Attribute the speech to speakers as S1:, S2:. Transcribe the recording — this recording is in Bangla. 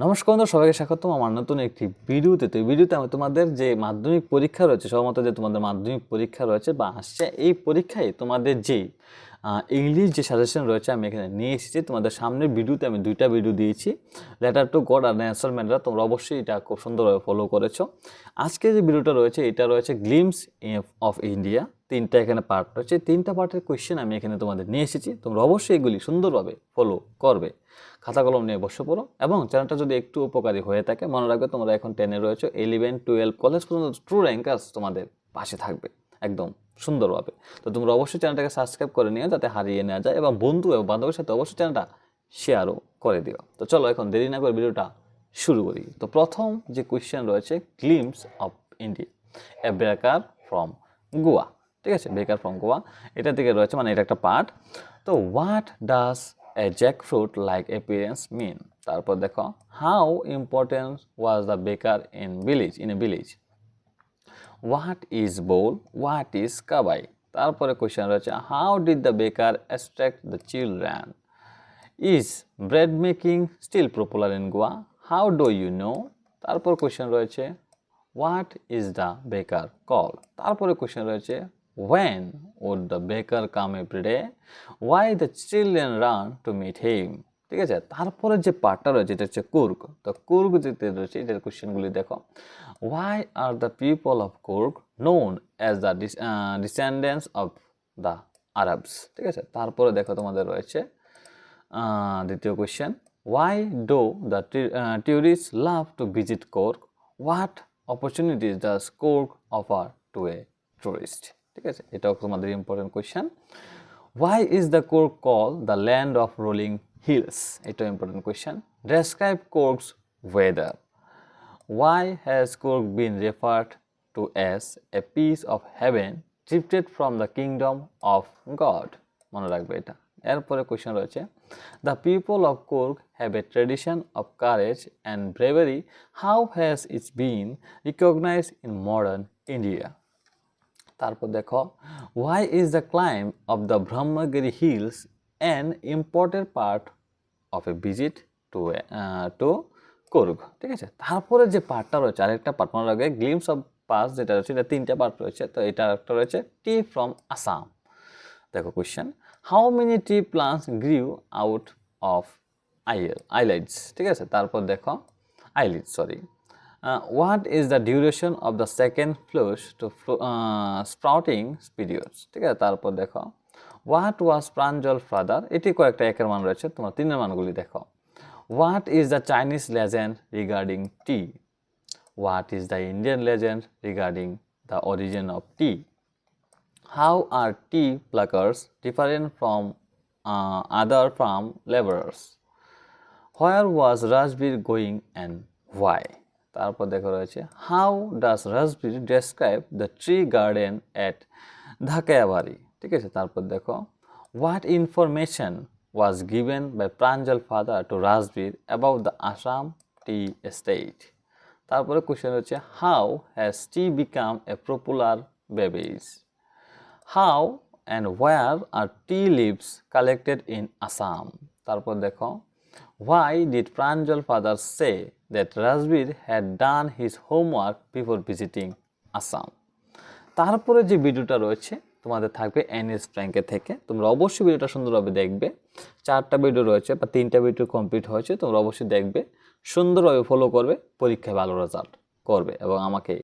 S1: নমস্কার বন্ধু, সবাইকে স্বাগতম আমার নতুন একটি ভিডিওতে। তো এই ভিডিওতে আমি তোমাদের যে মাধ্যমিক পরীক্ষা রয়েছে, সবমত যে তোমাদের মাধ্যমিক পরীক্ষা রয়েছে বা আসছে, এই পরীক্ষায় তোমাদের যে ইংলিশ যে সাজেশন রয়েছে আমি এখানে নিয়ে এসেছি। তোমাদের সামনের ভিডিওতে আমি দুইটা ভিডিও দিয়েছি, লেটার টু গড আর ন্যাশনাল ম্যাটার। তোমরা অবশ্যই এটা খুব সুন্দরভাবে ফলো করেছো। আজকে যে ভিডিওটা রয়েছে এটা রয়েছে গ্লিমস অফ ইন্ডিয়া। তিনটা এখানে পার্ট রয়েছে, তিনটা পার্টের কোয়েশ্চেন আমি এখানে তোমাদের নিয়ে এসেছি। তোমরা অবশ্যই এগুলি সুন্দরভাবে ফলো করবে। খাতা কলম নিয়ে বসে পড়ো এবং চ্যানেলটা যদি একটু উপকারী হয়ে থাকে মনে রাখবে তোমরা এখন 10-এ রয়েছে, 11, 12 কলেজ পর্যন্ত ট্রু র্যাঙ্কার্স তোমাদের পাশে থাকবে একদম সুন্দরভাবে। তো তোমরা অবশ্যই চ্যানেলটাকে সাবস্ক্রাইব করে নিও যাতে হারিয়ে নেওয়া যায়, এবং বন্ধু এবং বান্ধবের সাথে অবশ্যই চ্যানেলটা শেয়ারও করে দিও। তো চলো এখন দেরি না করে ভিডিওটা শুরু করি। তো প্রথম যে কোয়েশ্চেন রয়েছে, গ্লিমস অফ ইন্ডিয়া, এ বেকার ফ্রম গোয়া। ঠিক আছে, বেকার ফ্রম গোয়া এটা থেকে রয়েছে, মানে এটা একটা পার্ট। তো what does a jackfruit like appearance mean. তারপর দেখো, how important was the baker in a village. What is bol, what is kabai. তারপরে কোয়েশ্চেন রয়েছে, how did the baker attract the children. Is bread making still popular in Goa, how do you know. তারপর কোয়েশ্চেন রয়েছে, what is the baker call. তারপরে কোয়েশ্চেন রয়েছে, when would the baker come every day, why the children run to meet him। ঠিক আছে, তারপরে যে পার্টটা রয়েছে এটা হচ্ছে কুর্গ। তো কুর্গ যেতে রয়েছে এটার কোয়েশ্চেনগুলি দেখো, why are the people of Kurg known as the descendants of the Arabs। ঠিক আছে, তারপরে দেখো তোমাদের রয়েছে দ্বিতীয় question, why do the tourists love to visit Kurg, what opportunities does Kurg offer to a tourist। ঠিক আছে, এটাও তোমাদের important question. Why is the Kurg called the land of rolling hills? এটাও important question. Describe Kurg's weather. Why has Kurg been referred to as a piece of heaven drifted from the kingdom of God? মনে রাখবে এটা। এরপরে কোয়েশ্চেন রয়েছে, the people of Kurg have a tradition of courage and bravery. How has it been recognized in modern India? তারপর দেখো, why is the climb of the Brahmagiri hills an important part of a visit to Kurg। ঠিক আছে, তারপরে যে পার্টটা রয়েছে আরেকটা পার্ট মনে রাখবে, গ্লিমস অফ পাস যেটা রয়েছে এটা তিনটা পার্ট রয়েছে। তো এটা একটা রয়েছে টি ফ্রম আসাম। দেখো question, how many tea plants grew out of eyelids. ঠিক আছে, তারপর দেখো eyelid sorry, what is the duration of the second flush to sprouting periods। ঠিক আছে, তারপর দেখো what was প্রাঞ্জল father। এটি কয়েকটা একের মান রয়েছে, তোমরা তিনের মানগুলি দেখো। what is the Chinese legend regarding tea, what is the Indian legend regarding the origin of tea, how are tea pluckers different from other farm laborers, where was Rajbir going and why। তারপর দেখো রয়েছে, how does Rajbir describe the tree garden at Dhekiabari. ঠিক আছে, তারপর দেখো, what information was given by Pranjal father to Rajbir about the Assam tea estate. তারপরে কোয়েশ্চেন হচ্ছে, how has tea become a popular beverage, how and where are tea leaves collected in Assam. তারপর দেখো, why did Pranjal father say that Rajbir had done his homework before visiting Assam। তারপরে যে ভিডিওটা রয়েছে তোমাদের থাকবে এনএস ফ্র্যাঙ্কের থেকে, তোমরা অবশ্যই ভিডিওটা সুন্দরভাবে দেখবে। 4টা ভিডিও রয়েছে বা 3টা ভিডিও কমপ্লিট হয়েছে, তোমরা অবশ্যই দেখবে, সুন্দরভাবে ফলো করবে, পরীক্ষায় ভালো রেজাল্ট করবে এবং আমাকে